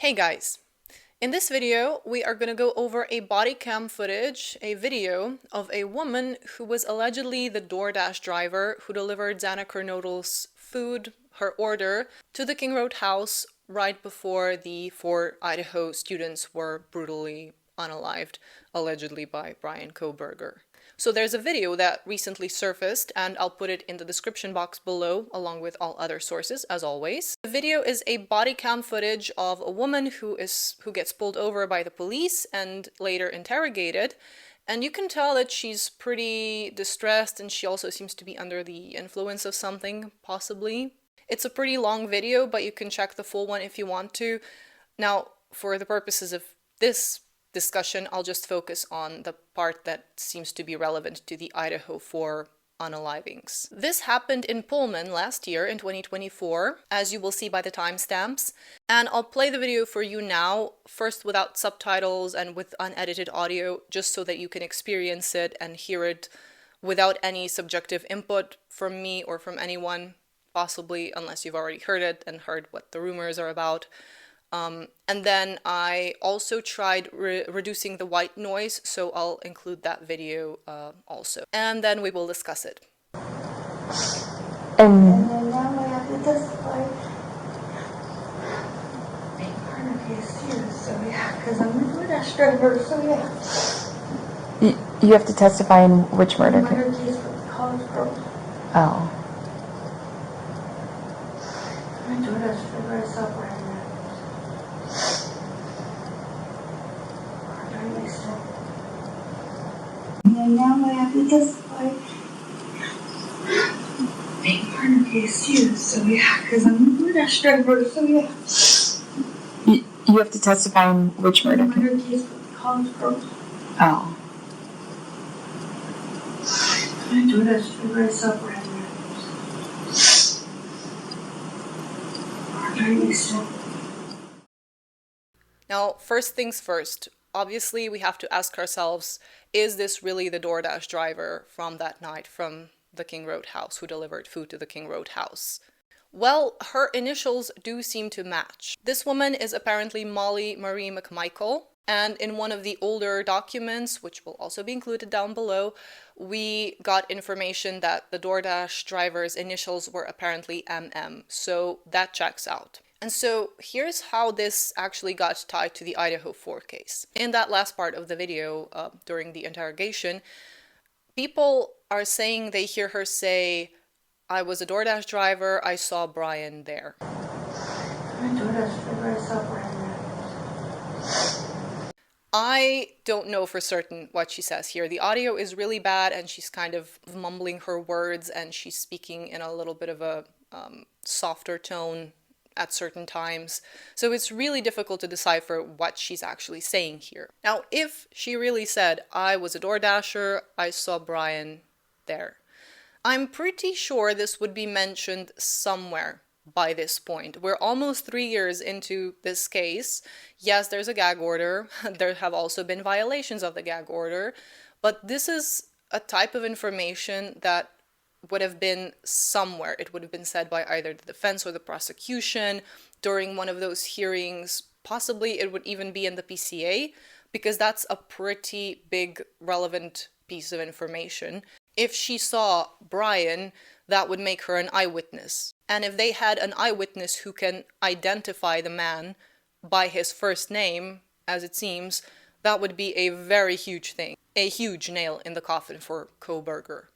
Hey guys! In this video, we are going to go over a body cam footage, a video of a woman who was allegedly the DoorDash driver who delivered Xana Kernodle's food, her order, to the King Road house right before the 4 Idaho students were brutally unalived, allegedly by Bryan Kohberger. So there's a video that recently surfaced, and I'll put it in the description box below, along with all other sources, as always. The video is a body cam footage of a woman who gets pulled over by the police and later interrogated, and you can tell that she's pretty distressed, and she also seems to be under the influence of something, possibly. It's a pretty long video, but you can check the full one if you want to. Now, for the purposes of this discussion, I'll just focus on the part that seems to be relevant to the Idaho 4 unalivings. This happened in Pullman last year in 2024, as you will see by the timestamps, and I'll play the video for you now, first without subtitles and with unedited audio, just so that you can experience it and hear it without any subjective input from me or from anyone, possibly, unless you've already heard it and heard what the rumors are about. And then I also tried reducing the white noise, so I'll include that video also. And then we will discuss it. And then now I have to testify. Being part of case too, so yeah, because I'm a DoorDash driver, so yeah. You have to testify in which murder case? Murder case with the college girl. Oh. I'm a DoorDash driver, I saw Brian. And now I have to testify. Being part of case too, so yeah, because I'm a DoorDash driver, so yeah. You have to testify in which murder case? Murder case with the college girl. Oh. I'm a DoorDash driver, I saw Brian. Now, first things first, obviously we have to ask ourselves, is this really the DoorDash driver from that night from the King Road house who delivered food to the King Road house? Well, her initials do seem to match. This woman is apparently Molly McMichael, and in one of the older documents, which will also be included down below, we got information that the DoorDash driver's initials were apparently MM, so that checks out. And so here's how this actually got tied to the Idaho 4 case. In that last part of the video, during the interrogation, people are saying they hear her say, "I was a DoorDash driver, I saw Brian there." I'm a DoorDash driver, I saw Brian there. I don't know for certain what she says here. The audio is really bad, and she's kind of mumbling her words, and she's speaking in a little bit of a softer tone at certain times, so it's really difficult to decipher what she's actually saying here. Now, if she really said, "I was a DoorDasher, I saw Brian there," I'm pretty sure this would be mentioned somewhere by this point. We're almost 3 years into this case. Yes, there's a gag order. There have also been violations of the gag order, but this is a type of information that would have been somewhere. It would have been said by either the defense or the prosecution during one of those hearings. Possibly it would even be in the PCA, because that's a pretty big relevant piece of information. If she saw Brian, that would make her an eyewitness. And if they had an eyewitness who can identify the man by his first name, as it seems, that would be a very huge thing. A huge nail in the coffin for Kohberger.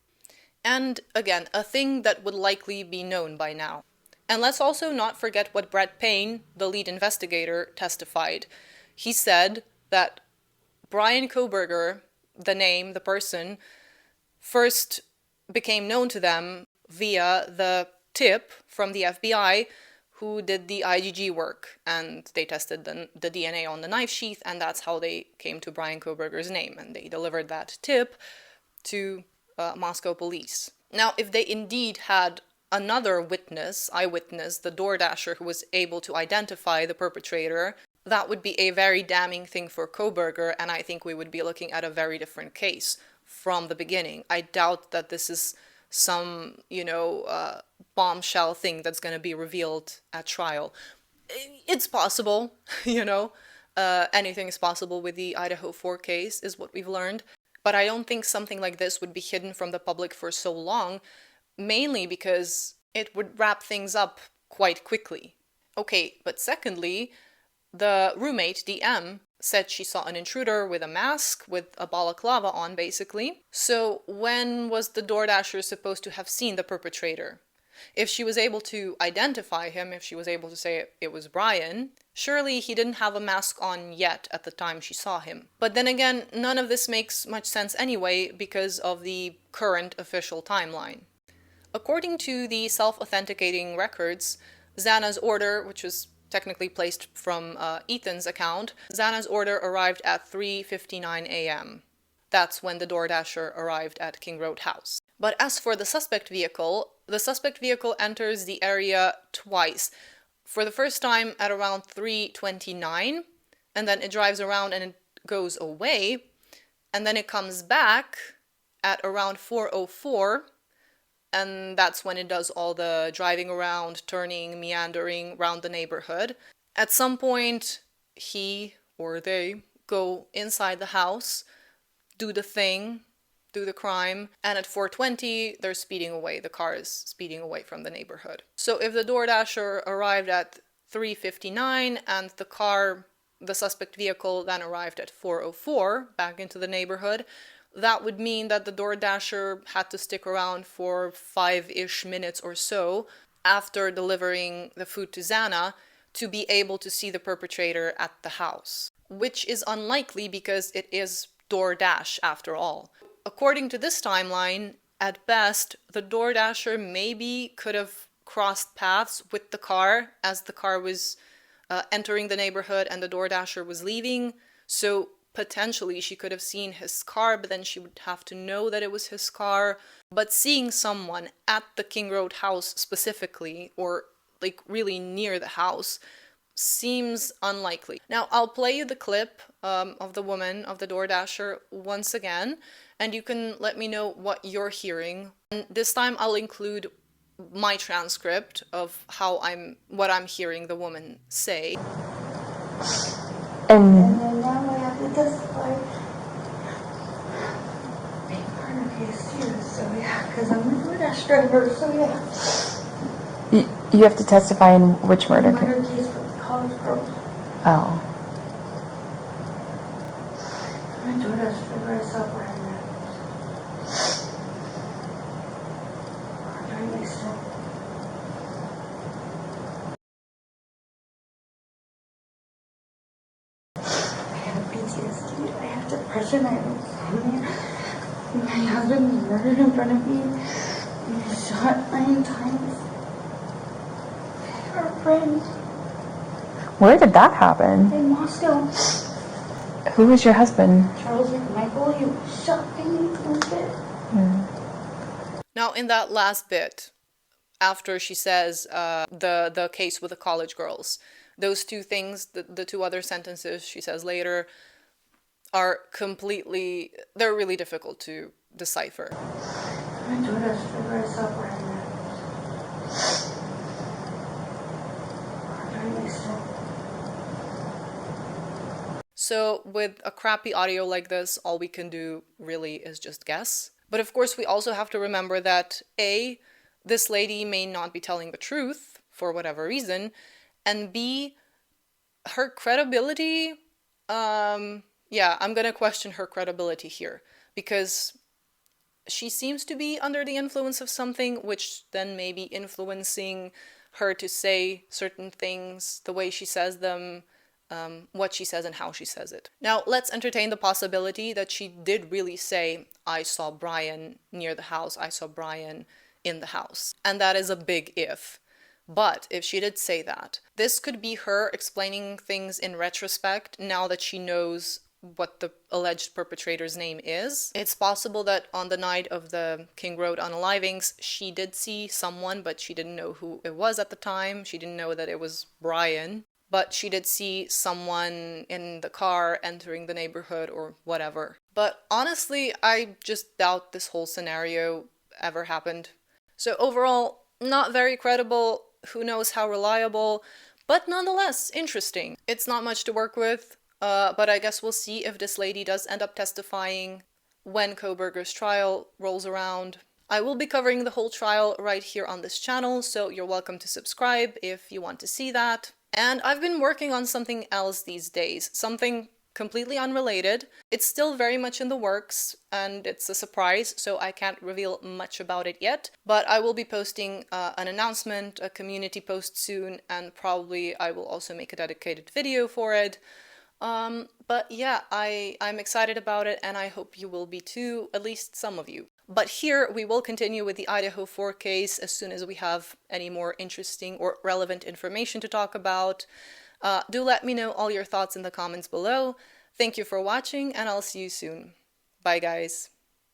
And again, a thing that would likely be known by now. And let's also not forget what Brett Payne, the lead investigator, testified. He said that Brian Kohberger, the name, the person, first became known to them via the tip from the FBI who did the IgG work, and they tested the DNA on the knife sheath, and that's how they came to Brian Kohberger's name, and they delivered that tip to Moscow police. Now, if they indeed had another eyewitness, the DoorDasher who was able to identify the perpetrator, that would be a very damning thing for Kohberger, and I think we would be looking at a very different case from the beginning. I doubt that this is some, bombshell thing that's going to be revealed at trial. It's possible, you know. Anything is possible with the Idaho 4 case, is what we've learned. But I don't think something like this would be hidden from the public for so long, mainly because it would wrap things up quite quickly. Okay, but secondly, the roommate, DM, said she saw an intruder with a mask, with a balaclava on, basically. So when was the DoorDasher supposed to have seen the perpetrator? If she was able to identify him, if she was able to say it was Brian, surely he didn't have a mask on yet at the time she saw him. But then again, none of this makes much sense anyway because of the current official timeline. According to the self-authenticating records, Xana's order, which was technically placed from Ethan's account, Xana's order arrived at 3:59 a.m. That's when the DoorDasher arrived at King Road House. But as for the suspect vehicle enters the area twice. For the first time at around 3:29, and then it drives around and it goes away, and then it comes back at around 4:04, and that's when it does all the driving around, turning, meandering around the neighborhood. At some point, he or they go inside the house, do the thing, do the crime, and at 4:20, they're speeding away. The car is speeding away from the neighborhood. So if the DoorDasher arrived at 3:59 and the suspect vehicle, then arrived at 4:04 back into the neighborhood, that would mean that the DoorDasher had to stick around for 5-ish minutes or so after delivering the food to Xana to be able to see the perpetrator at the house, which is unlikely because it is DoorDash after all. According to this timeline, at best, the DoorDasher maybe could have crossed paths with the car as the car was entering the neighborhood and the DoorDasher was leaving. So potentially she could have seen his car, but then she would have to know that it was his car. But seeing someone at the King Road house specifically, or like really near the house, seems unlikely. Now, I'll play you the clip of the woman, of the DoorDasher, once again, and you can let me know what you're hearing. And this time I'll include my transcript of what I'm hearing the woman say. And then now I have to testify. Big murder case too, so yeah, because I'm a DoorDash driver, so yeah. You have to testify in which murder case? Murder case for the college girl. Oh. I'm a DoorDash driver, I saw Brian. Very nice to PTSD. I have depression. I have insomnia. My husband was murdered in front of me. He was shot 9 times. Our friend Where did that happen? in Moscow, Who was your husband? Charles McMichael, he was shot in the bit. Now, in that last bit, after she says the case with the college girls, those two things, the two other sentences she says later, are they're really difficult to decipher. I'm a DoorDash driver, I saw Brian. Very nice to So with a crappy audio like this, all we can do really is just guess. But of course, we also have to remember that A, this lady may not be telling the truth for whatever reason, and B, her credibility, yeah, I'm gonna question her credibility here, because she seems to be under the influence of something, which then may be influencing her to say certain things, the way she says them, what she says and how she says it. Now, let's entertain the possibility that she did really say, I saw Brian near the house, I saw Brian in the house. And that is a big if. But if she did say that, this could be her explaining things in retrospect now that she knows what the alleged perpetrator's name is. It's possible that on the night of the King Road unalivings, she did see someone, but she didn't know who it was at the time. She didn't know that it was Brian. But she did see someone in the car entering the neighborhood or whatever. But honestly, I just doubt this whole scenario ever happened. So overall, not very credible. Who knows how reliable? But nonetheless, interesting. It's not much to work with, but I guess we'll see if this lady does end up testifying when Kohberger's trial rolls around. I will be covering the whole trial right here on this channel, so you're welcome to subscribe if you want to see that. And I've been working on something else these days, something completely unrelated. It's still very much in the works, and it's a surprise, so I can't reveal much about it yet. But I will be posting an announcement, a community post soon, and probably I will also make a dedicated video for it. But yeah, I'm excited about it, and I hope you will be too, at least some of you. But here we will continue with the Idaho 4 case as soon as we have any more interesting or relevant information to talk about. Do let me know all your thoughts in the comments below. Thank you for watching, and I'll see you soon. Bye, guys.